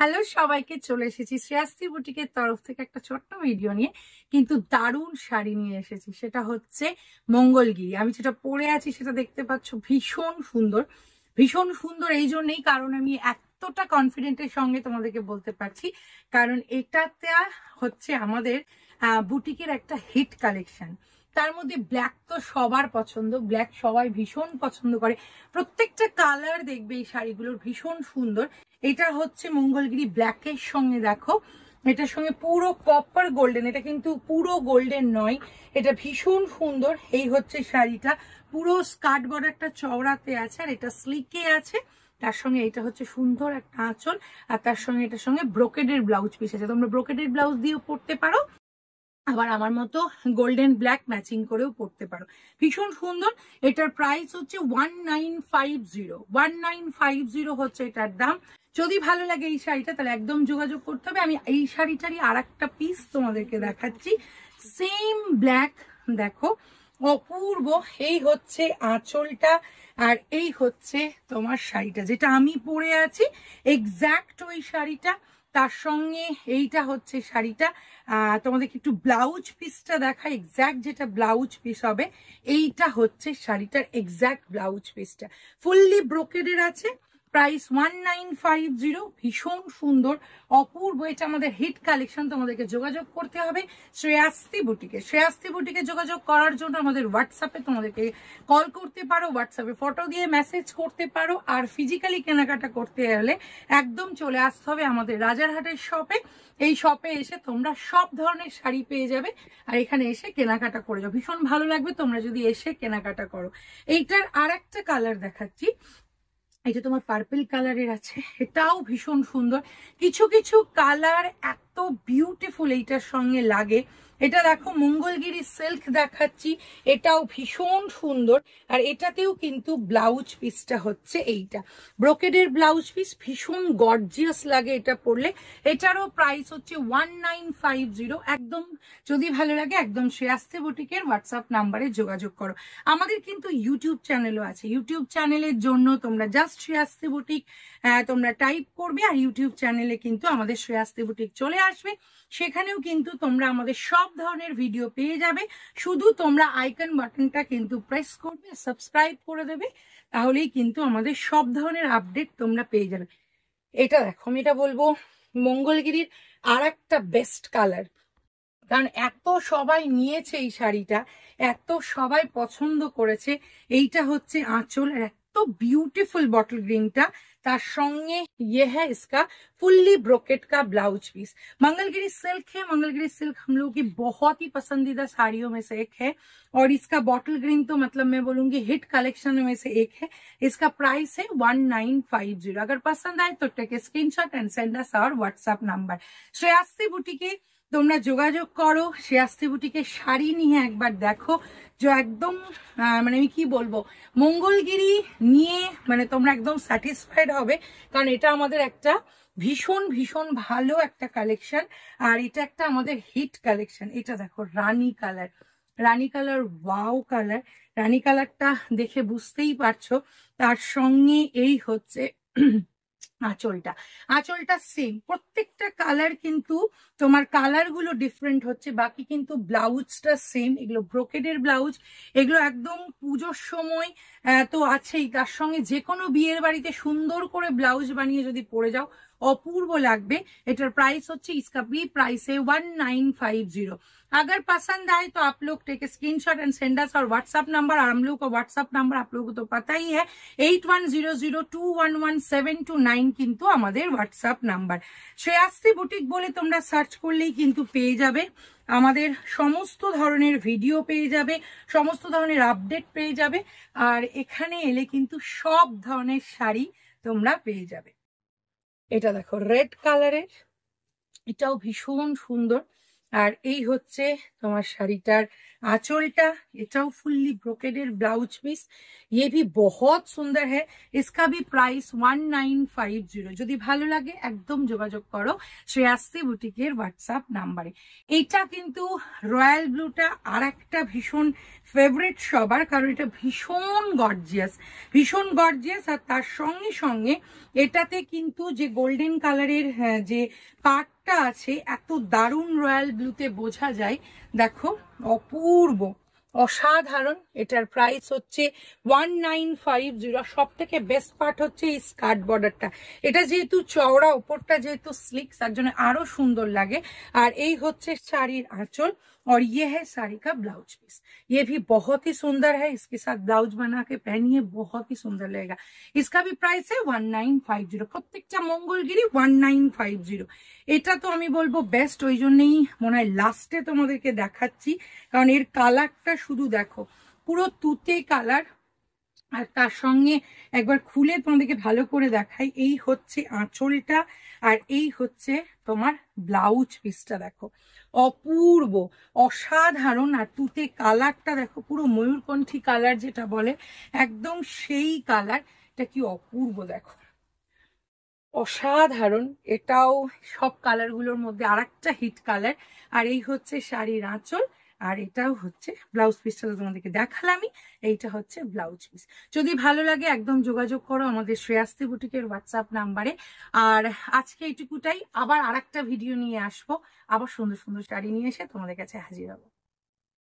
Hello সবাইকে, চলে এসেছি শ্রেয়াস্তি বুটিকের তরফ থেকে একটা ছোট্ট ভিডিও নিয়ে। কিন্তু দারুণ শাড়ি নিয়ে এসেছি, সেটা হচ্ছে মঙ্গলগিরি। আমি যেটা পরে আছি সেটা দেখতে পাচ্ছ, ভীষণ সুন্দর। ভীষণ সুন্দর এই জন্যই কারণ আমি এতটা কনফিডেন্টের সঙ্গে তোমাদেরকে বলতে পারছি, কারণ এটাতে হচ্ছে আমাদের বুটিকের একটা হিট কালেকশন। তার মধ্যে ব্ল্যাক তো সবার পছন্দ, ব্ল্যাক সবাই ভীষণ পছন্দ করে। প্রত্যেকটা কালার দেখবে এই শাড়িগুলোর ভীষণ সুন্দর। এটা হচ্ছে মঙ্গলগিরি ব্ল্যাকের সঙ্গে, দেখো এটার সঙ্গে পুরো কপার গোল্ডেন, এটা কিন্তু পুরো গোল্ডেন নয়, এটা ভীষণ সুন্দর। এই হচ্ছে শাড়িটা, পুরো স্কার্ট বর্ডারটা চওড়াতে আছে আর এটা স্লিকে আছে। তার সঙ্গে এটা হচ্ছে সুন্দর একটা আঁচল, আর তার সঙ্গে এটার সঙ্গে ব্রোকেডের ব্লাউজ পিস আছে। তোমরা ব্রোকেডের ব্লাউজ দিয়েও পরতে পারো, আবার আমার মতো গোল্ডেন ব্ল্যাক ম্যাচিং করেও পরতে পারো। ভীষণ সুন্দর। এটার প্রাইস হচ্ছে 1950 হচ্ছে এটার দাম। যদি ভালো লাগে এই শাড়িটা তাহলে একদম যোগাযোগ করতে হবে। আমি এই শাড়িটারই আর একটা পিস তোমাদেরকে দেখাচ্ছি, সেম ব্ল্যাক। দেখো অপূর্ব। এই হচ্ছে আঁচলটা, আর এই হচ্ছে তোমার শাড়িটা যেটা আমি পরে আছি, এক্স্যাক্ট ওই শাড়িটা। তার সঙ্গে এইটা হচ্ছে শাড়িটা। তোমাদেরকে একটু ব্লাউজ পিসটা দেখা, এক্স্যাক্ট যেটা ব্লাউজ পিস হবে এইটা হচ্ছে শাড়িটার এক্স্যাক্ট ব্লাউজ পিসটা। ফুললি ব্রোকেডের আছে। প্রাইস 1950। ভীষণ সুন্দর, অপূর্ব। এটা আমাদের হিট কালেকশন। তোমাদেরকে যোগাযোগ করতে হবে শ্রেয়াস্তি বুটিকে। শ্রেয়াস্তি বুটিকে যোগাযোগ করার জন্য আমাদের হোয়াটসঅ্যাপে তোমাদেরকে কল করতে পারো, হোয়াটসঅ্যাপে ফটো দিয়ে মেসেজ করতে পারো। আর ফিজিক্যালি কেনাকাটা করতে হলে একদম চলে আসতে হবে আমাদের রাজারহাটের শপে। এই শপে এসে তোমরা সব ধরনের শাড়ি পেয়ে যাবে, আর এখানে এসে কেনাকাটা করে যাও। ভীষণ ভালো লাগবে তোমরা যদি এসে কেনাকাটা করো। এইটার আর একটা কালার দেখাচ্ছি, এটা তোমার পার্পল কালারের আছে, এটাও ভীষণ সুন্দর। কিছু কিছু কালার এত বিউটিফুল এইটার সঙ্গে লাগে। এটা দেখো মঙ্গলগিরি সিল্ক দেখাচ্ছি, এটাও ভীষণ সুন্দর। আর এটাতেও কিন্তু ব্লাউজ পিসটা হচ্ছে এইটা ব্রোকেডের ব্লাউজ পিস, ভীষণ গর্জিয়াস লাগে এটা পরলে। এটারও প্রাইস হচ্ছে 1950। একদম যদি ভালো লাগে একদম শ্রেয়াস্তি বুটিকের হোয়াটসঅ্যাপ নাম্বারে যোগাযোগ করো। আমাদের কিন্তু ইউটিউব চ্যানেলও আছে। ইউটিউব চ্যানেলের জন্য তোমরা জাস্ট শ্রেয়াস্তি বুটিক তোমরা টাইপ করবে, আর ইউটিউব চ্যানেলে কিন্তু আমাদের শ্রেয়াস্তি বুটিক চলে আসবে। সেখানেও কিন্তু তোমরা আমাদের সব ধরনের ভিডিও পেয়ে যাবে। শুধু তোমরা আইকন বাটনটা কিন্তু প্রেস করবে, সাবস্ক্রাইব করে দেবে, তাহলেই কিন্তু আমাদের সব ধরনের আপডেট তোমরা পেয়ে যাবে। এটা দেখো, আমি এটা বলবো মঙ্গলগিরির আর একটা বেস্ট কালার, কারণ এত সবাই নিয়েছে এই শাড়িটা, এত সবাই পছন্দ করেছে। এইটা হচ্ছে আঁচল, আর এত ब्यूटीफुल बॉटल ग्रीनটা। তার সঙ্গে ये है इसका फुल्ली ब्रोकेट का ब्लाउज पीस। मंगलगिरी सिल्क है, मंगलगिरी सिल्क हम लोगों की बहुत ही पसंदीदा साड़ियों में से एक है, और इसका बॉटल ग्रीन तो मतलब मैं बोलूंगी हिट कलेक्शन में से एक है। इसका प्राइस है 1950। अगर पसंद आए तो take screenshot and send us our WhatsApp number. Shreyasti boutique তোমরা যোগাযোগ করো। শ্রেয়াস্তি বুটিকের শাড়ি নিয়ে একবার দেখো, যে একদম মানে আমি কি বলবো, মঙ্গলগিরি নিয়ে মানে তোমরা একদম স্যাটিসফাইড হবে, কারণ এটা আমাদের একটা ভীষণ ভীষণ ভালো একটা কালেকশন। আর এটা একটা আমাদের হিট কালেকশন। এটা দেখো rani colour, rani colour, wow colour. Rani কালারটা দেখে বুঝতেই পারছো। তার সঙ্গে এই হচ্ছে আঁচলটা, আঁচলটা সেম। প্রত্যেকটা কালার কিন্তু তোমার কালার গুলো ডিফারেন্ট হচ্ছে, বাকি কিন্তু ব্লাউজটা সেম। এগুলো ব্রোকেডের ব্লাউজ, এগুলো একদম পুজোর সময় তো আছেই, তার সঙ্গে যে কোনো বিয়ের বাড়িতে সুন্দর করে ব্লাউজ বানিয়ে যদি পরে যাও অপূর্ব লাগবে। এটার প্রাইস হচ্ছে, इसका भी प्राइस है 1950। अगर पसंद आए तो आप लोग take screenshot and send us और व्हाट्सएप नंबर। और हम लोग का व्हाट्सएप नंबर आप लोगों को तो पता ही है, 8100211729 কিন্তু আমাদের হোয়াটসঅ্যাপ নাম্বার। শ্রেয়াস্তি বুটিক বলে তোমরা সার্চ করলেই কিন্তু পেয়ে যাবে। আমাদের সমস্ত ধরনের ভিডিও পেয়ে যাবে, সমস্ত ধরনের আপডেট পেয়ে যাবে। আর এখানে এলে কিন্তু সব ধরনের শাড়ি তোমরা পেয়ে যাবে। এটা দেখো রেড কালারের, এটাও ভীষণ সুন্দর। আর এই হচ্ছে তোমার শাড়িটার आंचलटा, एटाও फुल्ली ब्रोकेडेड ब्लाउज पीस। ये भी बहुत सुंदर है। इसका भी प्राइस 1950। যদি ভালো লাগে একদম যোগাযোগ করো শ্রেয়াশ্রী বুটিকের হোয়াটসঅ্যাপ নাম্বারে। এটা কিন্তু রয়্যাল ব্লুটা আর একটা ভীষণ ফেভারিট সবার, কারণ এটা ভীষণ গর্জিয়াস। আর তার সঙ্গে সঙ্গে এটাতে কিন্তু যে গোল্ডেন কালারের যে পাটটা আছে এত দারুণ রয়্যাল ব্লুতে বোঝা যায়। দেখো অপূর্ব, অসাধারণ। এটার প্রাইস হচ্ছে 1950। সব থেকে বেস্ট পার্ট হচ্ছে এই স্কার্ট বর্ডারটা। এটা যেহেতু চওড়া, উপরটা যেহেতু স্লিক, তার জন্য আরো সুন্দর লাগে। আর এই হচ্ছে শাড়ির आंचल और ये है साड़ी का ब्लाउज पीस। ये भी बहुत ही सुंदर है। इसके साथ ब्लाउज बना के पहनिए, बहुत ही सुंदर लगेगा। इसका भी प्राइस है 1950। প্রত্যেকটা মঙ্গলগিরি 1950। এটা তো আমি বলবো বেস্ট, ওই জন্যই মনে হয় লাস্টে তোমাদেরকে দেখাচ্ছি, কারণ এর কালারটা শুধু দেখো, পুরো তুতে কালার। আর তার সঙ্গে একবার খুলে তোমাদেরকে ভালো করে দেখাই। এই হচ্ছে আঁচলটা আর এই হচ্ছে তোমার ব্লাউজ পিসটা। দেখো অপূর্ব, অসাধারণ। আর তুতে কালারটা দেখো, পুরো ময়ূরকণ্ঠী কালার যেটা বলে, একদম সেই কালার। এটা কি অপূর্ব, দেখো অসাধারণ। এটাও সব কালারগুলোর মধ্যে আরেকটা হিট কালার। আর এই হচ্ছে শাড়ির আঁচল, আর এটাও হচ্ছে ব্লাউজ পিসটা তো তোমাদেরকে দেখালামই। এইটা হচ্ছে ব্লাউজ পিস। যদি ভালো লাগে একদম যোগাযোগ করো আমাদের শ্রেয়াশ্রী বুটিকের হোয়াটসঅ্যাপ নাম্বারে। আর আজকে এইটুকুটাই, আবার আরেকটা ভিডিও নিয়ে আসবো, আবার সুন্দর সুন্দর শাড়ি নিয়ে এসে তোমাদের কাছে হাজির হবো।